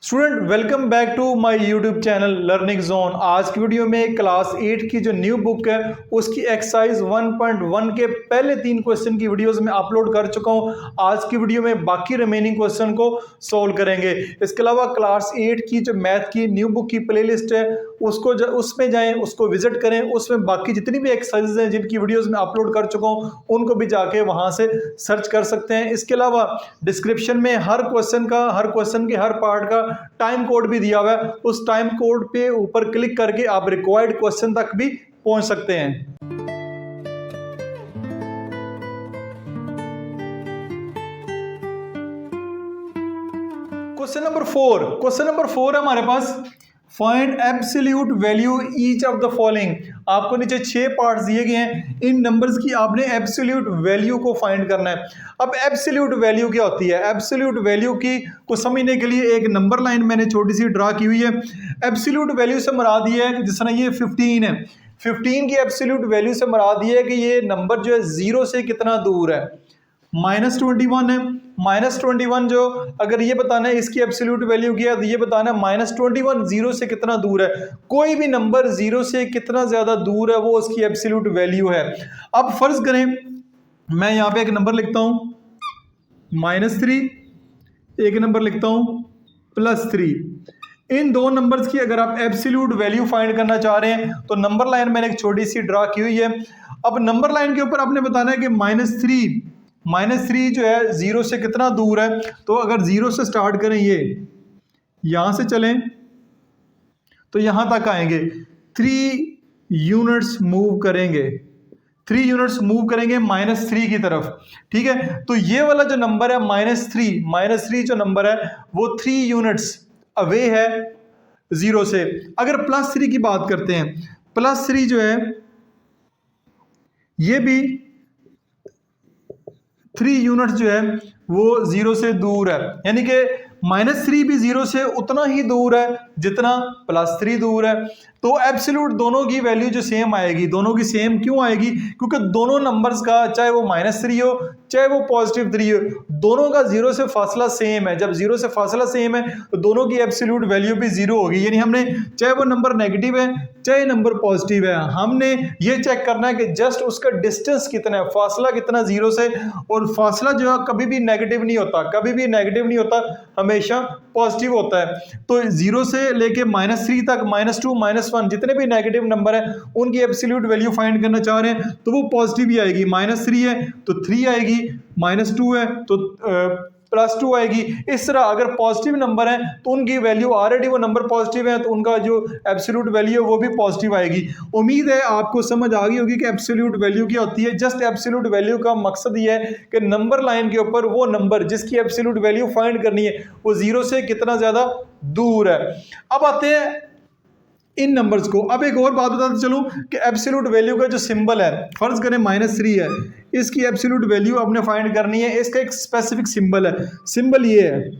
Student welcome back to my YouTube channel learning zone. आज की video में class 8 की जो न्यू बुक है उसकी एक्सरसाइज 1.1 के पहले 3 क्वेश्चन की वीडियोस में अपलोड कर चुका हूं। आज की वीडियो में बाकी रिमेनिंग क्वेश्चन को सॉल्व करेंगे। इसके अलावा क्लास 8 की जो मैथ की न्यू बुक की प्लेलिस्ट है उसमें जाएं, उसको विजिट करें। उसमें बाकी जितनी भी एक्सरसाइजेज हैं जिनकी वीडियोस में अपलोड कर चुका हूं उनको भी जाके वहां से सर्च कर सकते हैं। इसके अलावा डिस्क्रिप्शन में हर क्वेश्चन के हर पार्ट का टाइम कोड भी दिया हुआ है। उस टाइम कोड पे ऊपर क्लिक करके आप रिक्वायर्ड क्वेश्चन तक भी पहुंच सकते हैं। क्वेश्चन नंबर 4 है हमारे पास। Find absolute value each of the following. आपको नीचे 6 पार्ट्स दिए गए हैं, इन नंबर्स की आपने एब्सोल्यूट वैल्यू को फाइंड करना है। अब एब्सोल्यूट वैल्यू क्या होती है? एब्सोल्यूट वैल्यू की को समझने के लिए एक नंबर लाइन मैंने छोटी सी ड्रा की हुई है। एब्सोल्यूट वैल्यू से मुराद ये है कि जिस तरह ये 15 है, 15 की एब्सोल्यूट वैल्यू से मुराद ये है कि ये नंबर जो है 0 से कितना दूर है। -21 है, -21 जो अगर ये बताना है इसकी एब्सोल्यूट वैल्यू क्या है तो ये बताना है -21 0 से कितना दूर है। कोई भी नंबर 0 से कितना ज्यादा दूर है वो उसकी एब्सोल्यूट वैल्यू है। अब फर्ज करें मैं यहाँ पे एक नंबर लिखता हूँ -3, एक नंबर लिखता हूँ +3। इन दो नंबर्स की अगर आप एब्सोल्यूट वैल्यू फाइंड करना चाह रहे हैं तो नंबर लाइन मैंने एक छोटी सी ड्रा की हुई है। अब नंबर लाइन के ऊपर आपने बताना है कि -3 जो है 0 से कितना दूर है। तो अगर 0 से स्टार्ट करें, ये यहां से चलें तो यहां तक आएंगे, 3 यूनिट्स मूव करेंगे, -3 की तरफ। ठीक है, तो ये वाला जो नंबर है -3 जो नंबर है वो 3 यूनिट्स अवे है 0 से। अगर +3 की बात करते हैं, +3 जो है ये भी 3 यूनिट्स जो है वो 0 से दूर है, यानी कि -3 भी 0 से उतना ही दूर है जितना +3 दूर है। तो एब्सोल्यूट दोनों की वैल्यू जो सेम आएगी, दोनों की सेम क्यों आएगी? क्योंकि दोनों नंबर्स का चाहे वो -3 हो चाहे वो +3 हो, दोनों का 0 से फासला सेम है। जब 0 से फासला सेम है तो दोनों की एब्सोल्यूट वैल्यू भी 0 होगी। यानी हमने चाहे वो नंबर नेगेटिव है चाहे नंबर पॉजिटिव है, हमने ये चेक करना है कि जस्ट उसका डिस्टेंस कितना है, फासला कितना 0 से। और फासला जो है कभी भी नेगेटिव नहीं होता, हमेशा पॉजिटिव होता है। तो 0 से लेके -3 तक, -2, -1 जितने भी नेगेटिव नंबर है उनकी एब्सोल्यूट वैल्यू फाइंड करना चाह रहे हैं तो वो पॉजिटिव ही आएगी। -3 है तो 3 आएगी, -2 है तो +2 आएगी। इस तरह अगर पॉजिटिव नंबर है तो उनकी वैल्यू ऑलरेडी वो नंबर पॉजिटिव है तो उनका जो एब्सोल्यूट वैल्यू है वो भी पॉजिटिव आएगी। उम्मीद है आपको समझ आ गई होगी कि एब्सोल्यूट वैल्यू क्या होती है। जस्ट एब्सोल्यूट वैल्यू का मकसद ये है कि नंबर लाइन के ऊपर वो नंबर जिसकी एब्सोल्यूट वैल्यू फाइंड करनी है वो 0 से कितना ज्यादा दूर है। अब आते हैं इन नंबर्स को। अब एक और बात बताते चलूं कि एब्सोल्यूट वैल्यू का जो सिंबल है, फर्ज करें -3 है, इसकी एब्सोल्यूट वैल्यू आपने फाइंड करनी है। इसका एक स्पेसिफिक सिंबल है, सिंबल ये है,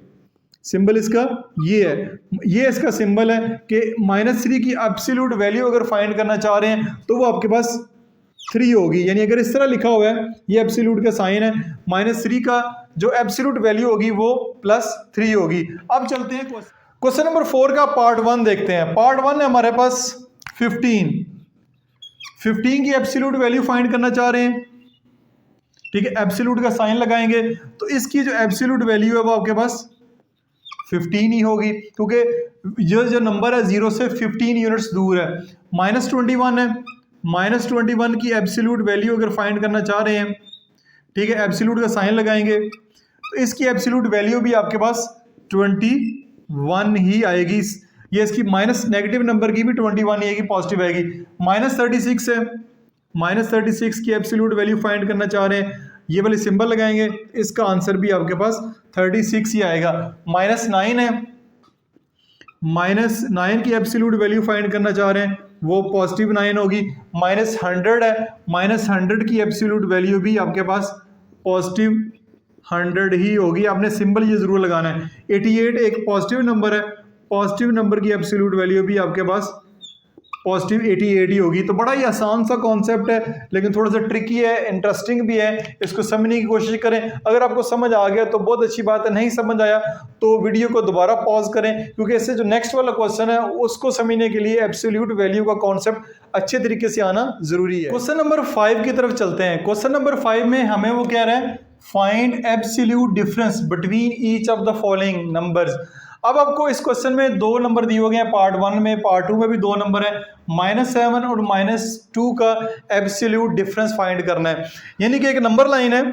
सिंबल इसका ये है, ये इसका सिंबल है कि -3 की एब्सोल्यूट वैल्यू अगर फाइंड करना चाह रहे हैं तो वो आपके पास 3 होगी। यानी अगर इस तरह लिखा हुआ है, ये एब्सोल्यूट का साइन है, -3 का जो एब्सोल्यूट वैल्यू होगी वो +3 होगी। अब चलते हैं क्वेश्चन नंबर 4 का पार्ट 1 देखते हैं। पार्ट 1 है हमारे पास 15 की एब्सोल्यूट वैल्यू फाइंड करना चाह रहे हैं। ठीक है, एब्सोल्यूट का साइन लगाएंगे तो इसकी जो एब्सोल्यूट वैल्यू है वो आपके पास 15 ही होगी, क्योंकि जो नंबर है 0 से 15 यूनिट्स दूर है। -21 है, -21 की एब्सोल्यूट वैल्यू अगर फाइंड करना चाह रहे हैं, ठीक है, एब्सोल्यूट का साइन लगाएंगे तो इसकी एब्सोल्यूट वैल्यू भी आपके पास 21 ही आएगी। ये इसकी माइनस नेगेटिव नंबर की भी 21 ही आएगी, पॉजिटिव आएगी। -36 है, -36 की एब्सोल्यूट वैल्यू फाइंड करना चाह रहे हैं, ये वाले सिंबल लगाएंगे, इसका आंसर भी आपके पास 36 ही आएगा। -9 है, -9 की एब्सोल्यूट वैल्यू फाइंड करना चाह रहे हैं, वो पॉजिटिव 9 होगी। -100 है, -100 की एब्सोल्यूट वैल्यू भी आपके पास पॉजिटिव 100 ही होगी। आपने सिंबल ये जरूर लगाना है। 88 एक पॉजिटिव नंबर है, पॉजिटिव नंबर की एब्सोल्यूट वैल्यू भी आपके पास पॉजिटिव 88 ही होगी। तो बड़ा ही आसान सा कॉन्सेप्ट है, लेकिन थोड़ा सा ट्रिकी है, इंटरेस्टिंग भी है। इसको समझने की कोशिश करें। अगर आपको समझ आ गया तो बहुत अच्छी बात है, नहीं समझ आया तो वीडियो को दोबारा पॉज करें, क्योंकि इससे जो नेक्स्ट वाला क्वेश्चन है उसको समझने के लिए एब्सोल्यूट वैल्यू का कॉन्सेप्ट अच्छे तरीके से आना जरूरी है। क्वेश्चन नंबर 5 की तरफ चलते हैं। क्वेश्चन नंबर 5 में हमें वो कह रहा है find absolute difference between each of the following numbers. अब आपको इस क्वेश्चन में 2 नंबर दिए गए हैं, पार्ट 1 में, पार्ट 2 में भी 2 नंबर है। -7 और -2 का एब्सोल्यूट डिफरेंस फाइंड करना है। यानी कि एक नंबर लाइन है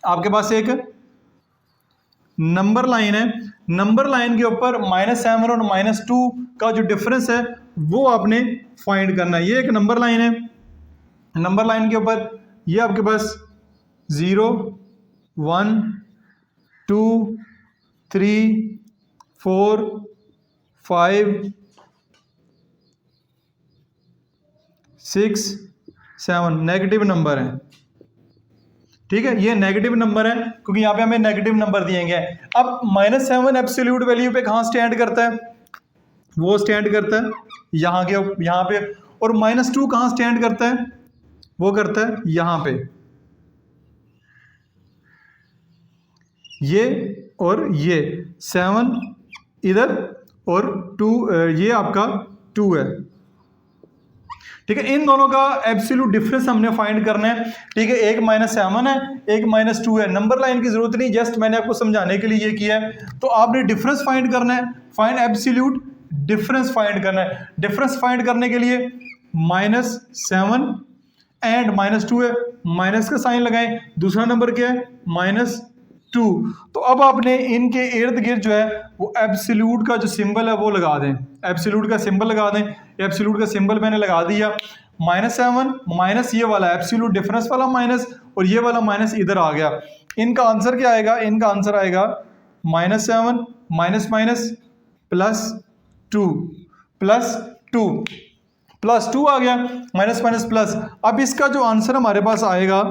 आपके पास, एक नंबर लाइन है, नंबर लाइन के ऊपर -7 और -2 का जो डिफरेंस है वो आपने फाइंड करना है। ये एक नंबर लाइन है, नंबर लाइन के ऊपर ये आपके पास 0 1 2 3 4 5 6 7 नेगेटिव नंबर है। ठीक है, ये नेगेटिव नंबर है क्योंकि यहाँ पे हमें नेगेटिव नंबर दिए गए हैं। अब -7 एब्सोल्यूट वैल्यू पे कहाँ स्टैंड करता है? वो स्टैंड करता है यहाँ पे। और -2 कहाँ स्टैंड करता है? वो करता है यहाँ पे, ये और ये 7 इधर और 2 ये आपका 2 है। ठीक है, इन दोनों का एब्सोल्यूट डिफरेंस हमने फाइंड करना है। ठीक है, एक -7 है, एक -2 है। नंबर लाइन की जरूरत नहीं, जस्ट मैंने आपको समझाने के लिए ये किया है। तो आपने डिफरेंस फाइंड करना है, फाइंड एब्सोल्यूट डिफरेंस फाइंड करना है। डिफरेंस फाइंड करने के लिए -7 एंड -2 है, माइनस का साइन लगाएं। दूसरा नंबर क्या है? -2। तो अब आपने इनके इर्द गिर्द जो है वो एब्सोल्यूट का जो सिंबल है वो लगा दें, एब्सोल्यूट का सिंबल लगा दें। एब्सोल्यूट का सिंबल मैंने लगा दिया। -7 माइनस ये वाला एब्सोल्यूट डिफरेंस वाला माइनस, और ये वाला माइनस इधर आ गया। इनका आंसर क्या आएगा? इनका आंसर आएगा -7 माइनस माइनस +2 +2 आ गया, माइनस माइनस प्लस। अब इसका जो आंसर हमारे पास आएगा,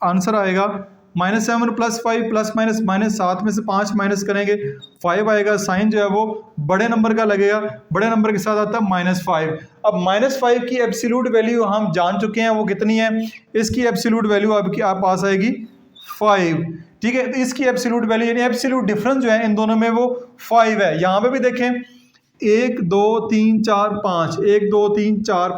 आंसर आएगा -7 + 5 प्लस माइनस माइनस, 7 में से 5 माइनस करेंगे 5 आएगा। साइन जो है वो बड़े नंबर का लगेगा, बड़े नंबर के साथ आता है -5। अब -5 की एब्सोल्यूट वैल्यू हम जान चुके हैं वो कितनी है। इसकी एब्सोल्यूट वैल्यू आपकी आप पास आएगी 5। ठीक है, तो इसकी एब्सोल्यूट वैल्यू यानी एब्सोल्यूट डिफरेंस जो है इन दोनों में वो 5 है। यहाँ पे भी देखें 1 2 3 4 5, 1 2 3 4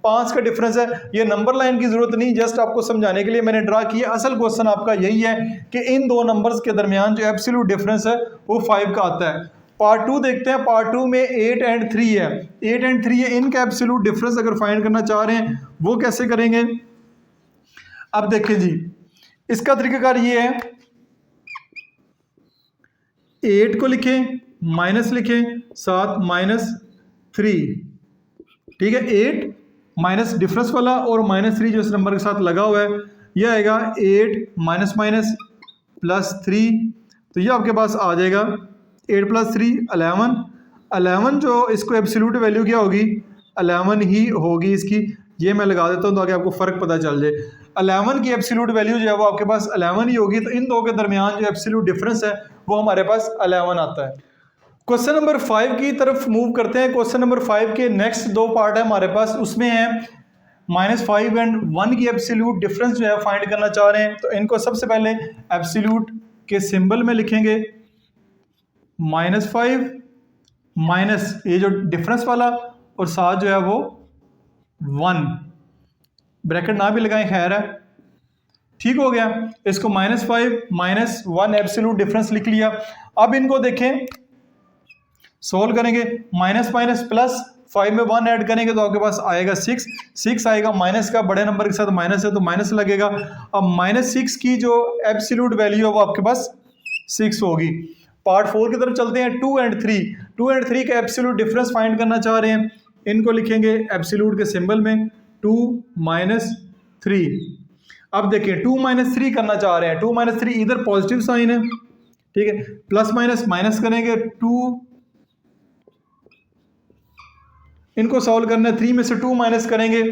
5 का डिफरेंस है। ये नंबर लाइन की जरूरत नहीं, जस्ट आपको समझाने के लिए मैंने ड्रा किया। असल क्वेश्चन आपका यही है कि इन दो नंबर्स के दरमियान जो एब्सोल्यूट डिफरेंस है वो 5 का आता है। पार्ट 2 देखते हैं। पार्ट 2 में 8 एंड 3 है, 8 एंड 3 है। इनका एब्सोल्यूट डिफरेंस अगर फाइंड करना चाह रहे हैं वो कैसे करेंगे? अब देखें जी, इसका तरीकाकार ये है, 8 को लिखें, माइनस लिखें, साथ -3। ठीक है, 8 माइनस डिफरेंस वाला और -3 जो इस नंबर के साथ लगा हुआ है, यह आएगा 8 माइनस माइनस +3। तो ये आपके पास आ जाएगा 8 + 3 11। 11 जो इसको एब्सोल्यूट वैल्यू क्या होगी? 11 ही होगी इसकी। ये मैं लगा देता हूँ ताकि आपको फ़र्क पता चल जाए। 11 की एब्सोल्यूट वैल्यू जो है वो आपके पास 11 ही होगी। तो इन दो के दरमियान जो एब्सोल्यूट डिफरेंस है वो हमारे पास 11 आता है। क्वेश्चन नंबर 5 की तरफ मूव करते हैं। क्वेश्चन नंबर 5 के नेक्स्ट 2 पार्ट है हमारे पास, उसमें है -5 एंड 1 की एब्सोल्यूट डिफरेंस जो है फाइंड करना चाह रहे हैं। तो इनको सबसे पहले एब्सोल्यूट के सिंबल में लिखेंगे, -5 माइनस ये जो डिफरेंस वाला और साथ जो है वो 1, ब्रैकेट ना भी लगाएं खैर है, ठीक हो गया। इसको -5 माइनस 1 एब्सोल्यूट डिफरेंस लिख लिया। अब इनको देखें, सोल्व करेंगे, माइनस माइनस प्लस, 5 में 1 ऐड करेंगे तो आपके पास आएगा 6 आएगा। माइनस का बड़े नंबर के साथ माइनस है तो माइनस लगेगा। अब -6 की जो एब्सोल्यूट वैल्यू है वो आपके पास 6 होगी। पार्ट 4 की तरफ चलते हैं। 2 एंड 3 का एब्सोल्यूट डिफरेंस फाइंड करना चाह रहे हैं। इनको लिखेंगे एब्सोल्यूट के सिंबल में 2 - 3। अब देखिए 2 - 3 करना चाह रहे हैं। 2 - 3 इधर पॉजिटिव साइन है, ठीक है, प्लस माइनस माइनस करेंगे 2, इनको सॉल्व करना है। 3 में से 2 माइनस करेंगे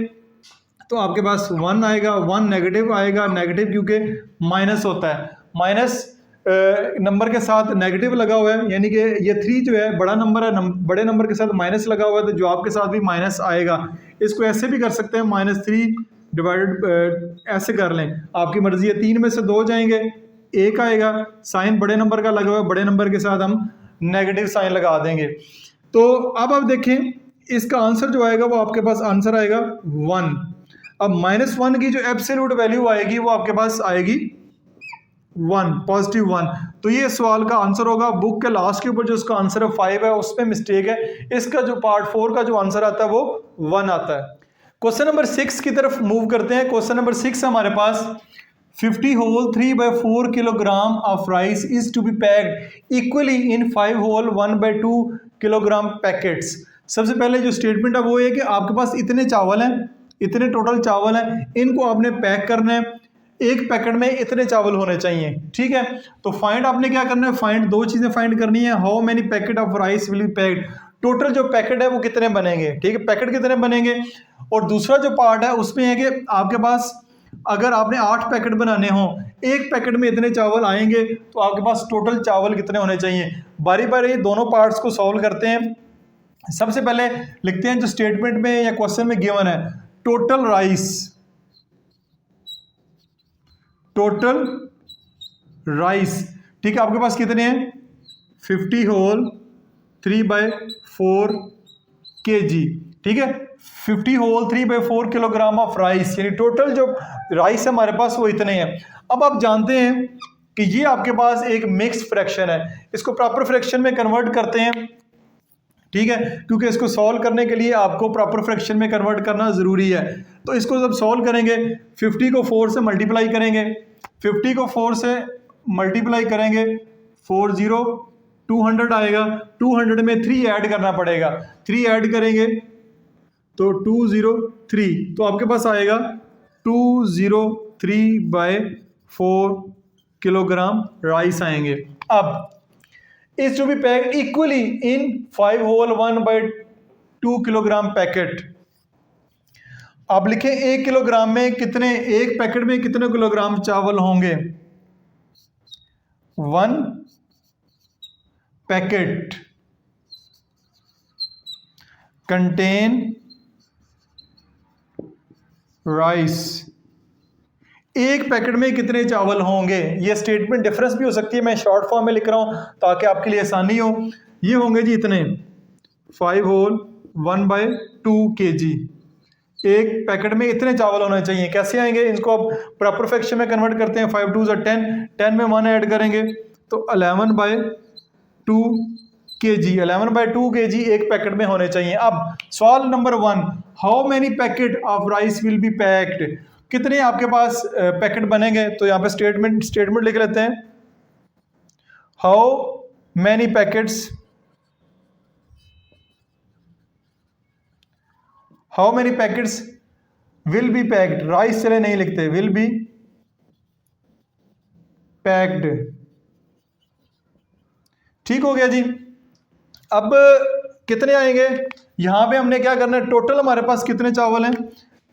तो आपके पास 1 आएगा। 1 नेगेटिव आएगा, नेगेटिव क्योंकि माइनस होता है। माइनस नंबर के साथ नेगेटिव लगा हुआ है, यानी कि ये 3 जो है बड़ा नंबर है, बड़े नंबर के साथ माइनस लगा हुआ है, तो जवाब के साथ भी माइनस आएगा। इसको ऐसे भी कर सकते हैं, -3 डिवाइडेड, ऐसे कर लें, आपकी मर्जी है। 3 में से 2 जाएंगे, 1 आएगा, साइन बड़े नंबर का लगा हुआ है, बड़े नंबर के साथ हम नेगेटिव साइन लगा देंगे। तो अब आप देखें इसका आंसर जो आएगा वो आपके पास आंसर आएगा 1। अब -1 की जो एब्सोल्यूट वैल्यू आएगी वो आपके पास आएगी 1, +1। तो ये सवाल का आंसर होगा। बुक के लास्ट के ऊपर जो उसका आंसर है 5 है, उसमें मिस्टेक है। इसका जो पार्ट 4 का जो आंसर आता है वो 1 आता है। क्वेश्चन नंबर 6 की तरफ मूव करते हैं। क्वेश्चन नंबर 6 हमारे पास 50 whole 3/4 kilogram of rice is to be packed equally in 5 whole 1/2 kilogram packets. सबसे पहले जो स्टेटमेंट है वो है कि आपके पास इतने चावल हैं, इतने टोटल चावल हैं, इनको आपने पैक करना है, एक पैकेट में इतने चावल होने चाहिए, ठीक है। तो फाइंड आपने क्या करना है, फाइंड 2 चीज़ें फाइंड करनी है। How many packet of rice will B packed, total जो पैकेट है वो कितने बनेंगे, ठीक है, पैकेट कितने बनेंगे। और दूसरा जो पार्ट है उसमें है कि आपके पास अगर आपने 8 पैकेट बनाने हों, एक पैकेट में इतने चावल आएंगे, तो आपके पास टोटल चावल कितने होने चाहिए। बारी बारी दोनों पार्ट्स को सॉल्व करते हैं। सबसे पहले लिखते हैं जो स्टेटमेंट में या क्वेश्चन में गिवन है, टोटल राइस, टोटल राइस, ठीक है, आपके पास कितने हैं 50 होल 3/4 kg, ठीक है, 50 होल 3/4 किलोग्राम ऑफ राइस, यानी टोटल जो राइस है हमारे पास वो इतने हैं। अब आप जानते हैं कि ये आपके पास एक मिक्स फ्रैक्शन है, इसको प्रॉपर फ्रैक्शन में कन्वर्ट करते हैं, ठीक है, क्योंकि इसको सॉल्व करने के लिए आपको प्रॉपर फ्रैक्शन में कन्वर्ट करना ज़रूरी है। तो इसको जब सॉल्व करेंगे 50 को 4 से मल्टीप्लाई करेंगे, 50 को 4 से मल्टीप्लाई करेंगे 40 200 आएगा, 200 में 3 ऐड करना पड़ेगा, 3 ऐड करेंगे तो 203, तो आपके पास आएगा 203/4 किलोग्राम राइस आएंगे। अब is to be packed equally in 5 whole 1/2 kilogram packet. आप लिखें 1 किलोग्राम में कितने, एक पैकेट में कितने किलोग्राम चावल होंगे। 1 पैकेट कंटेन राइस, एक पैकेट में कितने चावल होंगे। ये स्टेटमेंट डिफरेंस भी हो सकती है, मैं शॉर्ट फॉर्म में लिख रहा हूं ताकि आपके लिए आसानी हो। ये होंगे जी इतने 5 होल 1/2 kg, एक पैकेट में इतने चावल होने चाहिए। कैसे आएंगे, इनको अब प्रॉपर फ्रैक्शन में कन्वर्ट करते हैं, 5 2 10, 10 में 1 ऐड करेंगे तो 11/2 kg, 11/2 kg एक पैकेट में होने चाहिए। अब सवाल number 1, how many packet of rice will B packed, कितने आपके पास पैकेट बनेंगे। तो यहाँ पे स्टेटमेंट लिख लेते हैं, how many packets, how many packets will be packed, rice चले नहीं लिखते, विल बी पैक्ड, ठीक हो गया जी। अब कितने आएंगे, यहां पे हमने क्या करना है, टोटल हमारे पास कितने चावल हैं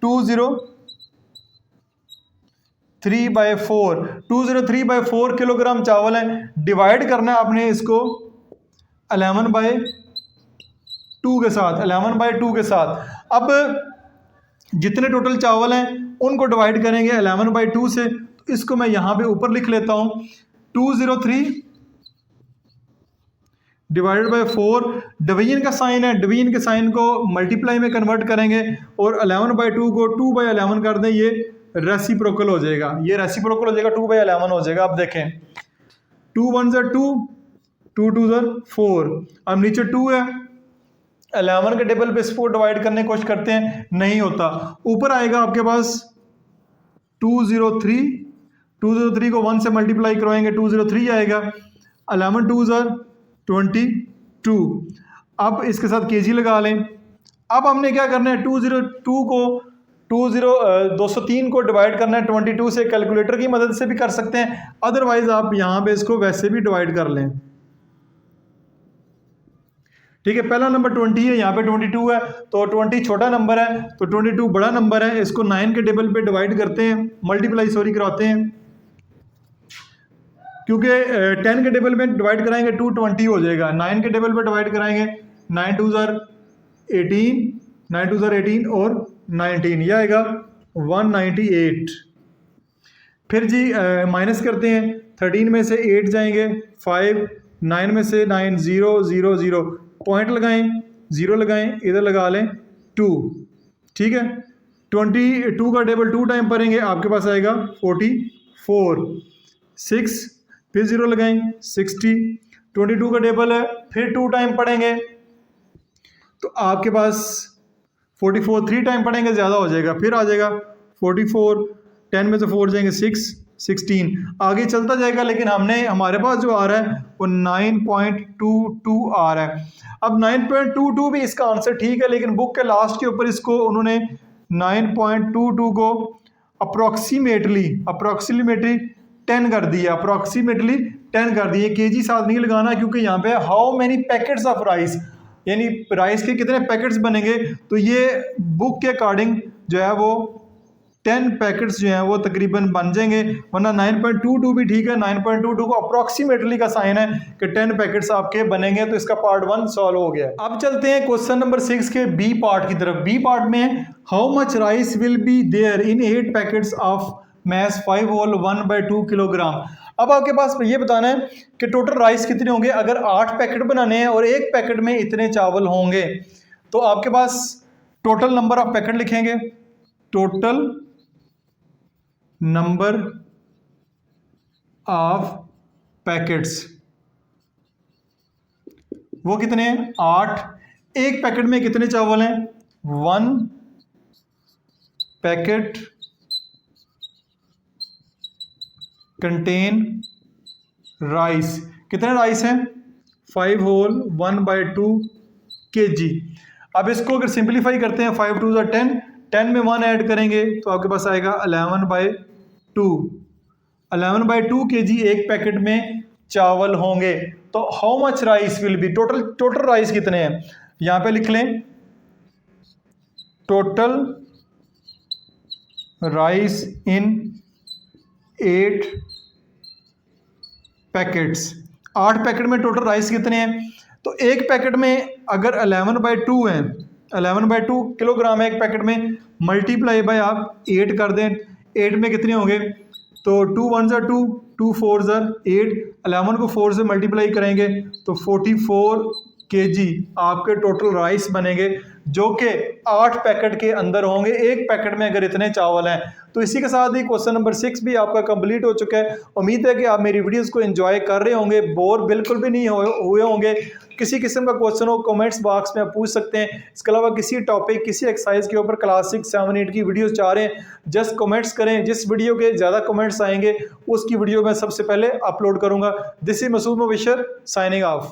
203/4 किलोग्राम चावल है, डिवाइड करना है आपने इसको 11/2 के साथ, 11/2 के साथ। अब जितने टोटल चावल हैं उनको डिवाइड करेंगे 11/2 से, तो इसको मैं यहाँ पे ऊपर लिख लेता हूँ 203 डिवाइडेड बाय 4, डिवीजन का साइन है, डिवीजन के साइन को मल्टीप्लाई में कन्वर्ट करेंगे और 11/2 को 2/11 कर दें, ये रेसिप्रोकल हो जाएगा, ये रेसिप्रोकल हो जाएगा, 2/11 हो जाएगा। अब देखें 2 1 2, 2 2 4, अब नीचे 2 है, 11 के टेबल पे इसको डिवाइड करने की कोशिश करते हैं, नहीं होता। ऊपर आएगा आपके पास 203 को 1 से मल्टीप्लाई करवाएंगे 203 आएगा, 11 2 22। अब इसके साथ केजी लगा लें। अब हमने क्या करना है, 203 को डिवाइड करना है 22 से, कैलकुलेटर की मदद से भी कर सकते हैं, अदरवाइज आप यहाँ पे इसको वैसे भी डिवाइड कर लें, ठीक है। पहला नंबर 20 है, यहाँ पे 22 है, तो 20 छोटा नंबर है तो 22 बड़ा नंबर है, इसको 9 के टेबल पे डिवाइड करते हैं, मल्टीप्लाई कराते हैं, क्योंकि 10 के टेबल में डिवाइड कराएंगे 220 हो जाएगा, 9 के टेबल पे डिवाइड कराएंगे 9 2 ज़र 18, 9 2 ज़र 18 और 19, यह आएगा 198। फिर जी माइनस करते हैं, 13 में से 8 जाएंगे 5, 9 में से 9 0 0 0, पॉइंट लगाएं 0 लगाएं, इधर लगा लें 2, ठीक है। 22 का टेबल 2 टाइम पढ़ेंगे, आपके पास आएगा 44, 6 फिर 0 लगाएं 60, 22 का टेबल है, फिर 2 टाइम पढ़ेंगे तो आपके पास 44, 3 टाइम पढ़ेंगे ज़्यादा हो जाएगा, फिर आ जाएगा 44, 10 में से 4 जाएंगे 6, 16, आगे चलता जाएगा। लेकिन हमारे पास जो आ रहा है वो 9.22 आ रहा है। अब 9.22 भी इसका आंसर ठीक है, लेकिन बुक के लास्ट के ऊपर इसको उन्होंने 9.22 को अप्रॉक्सीमेटली 10 कर दिया, अप्रॉक्सीमेटली 10 कर दिए। केजी साथ नहीं लगाना, क्योंकि यहाँ पे how many packets of rice, यानी राइस के कितने पैकेट्स बनेंगे, तो ये बुक के अकॉर्डिंग जो है वो 10 पैकेट्स जो हैं वो तकरीबन बन जाएंगे, वरना 9.22 भी ठीक है। 9.22 को अप्रॉक्सीमेटली का साइन है कि 10 पैकेट्स आपके बनेंगे, तो इसका पार्ट 1 सॉल्व हो गया। अब चलते हैं क्वेश्चन नंबर 6 के बी पार्ट की तरफ। बी पार्ट में how much rice will be there in 8 packets of mass 5 whole 1/2 kilogram. अब आपके पास ये बताना है कि टोटल राइस कितने होंगे अगर 8 पैकेट बनाने हैं और एक पैकेट में इतने चावल होंगे। तो आपके पास टोटल नंबर ऑफ पैकेट लिखेंगे, टोटल नंबर ऑफ पैकेट्स वो कितने हैं 8। एक पैकेट में कितने चावल हैं 1 पैकेट कंटेन राइस, कितने राइस हैं 5 होल 1/2 kg। अब इसको अगर सिंपलीफाई करते हैं 5 2 ज़ा 10, 10 में 1 ऐड करेंगे तो आपके पास आएगा 11/2, 11/2 kg एक पैकेट में चावल होंगे। तो how much rice will B, total rice कितने हैं, यहां पे लिख लें टोटल राइस इन 8 पैकेट्स। 8 पैकेट में टोटल राइस कितने हैं, तो एक पैकेट में अगर 11/2 है, 11/2 किलोग्राम है एक पैकेट में, मल्टीप्लाई बाय आप 8 कर दें, 8 में कितने होंगे, तो 2 1 ज़ा 2, 2 4 ज़ा 8, 11 को 4 से मल्टीप्लाई करेंगे तो 44 kg आपके टोटल राइस बनेंगे, जो कि 8 पैकेट के अंदर होंगे, एक पैकेट में अगर इतने चावल हैं। तो इसी के साथ ही क्वेश्चन नंबर 6 भी आपका कंप्लीट हो चुका है। उम्मीद है कि आप मेरी वीडियोस को एंजॉय कर रहे होंगे, बोर बिल्कुल भी नहीं हुए होंगे। किसी किस्म का क्वेश्चन हो कमेंट्स बॉक्स में आप पूछ सकते हैं। इसके अलावा किसी टॉपिक किसी एक्सरसाइज के ऊपर क्लास 6 7 8 की वीडियोस चाह रहे हैं, जस्ट कमेंट्स करें, जिस वीडियो के ज़्यादा कमेंट्स आएंगे उसकी वीडियो मैं सबसे पहले अपलोड करूँगा। This is Masood Mubashar signing of.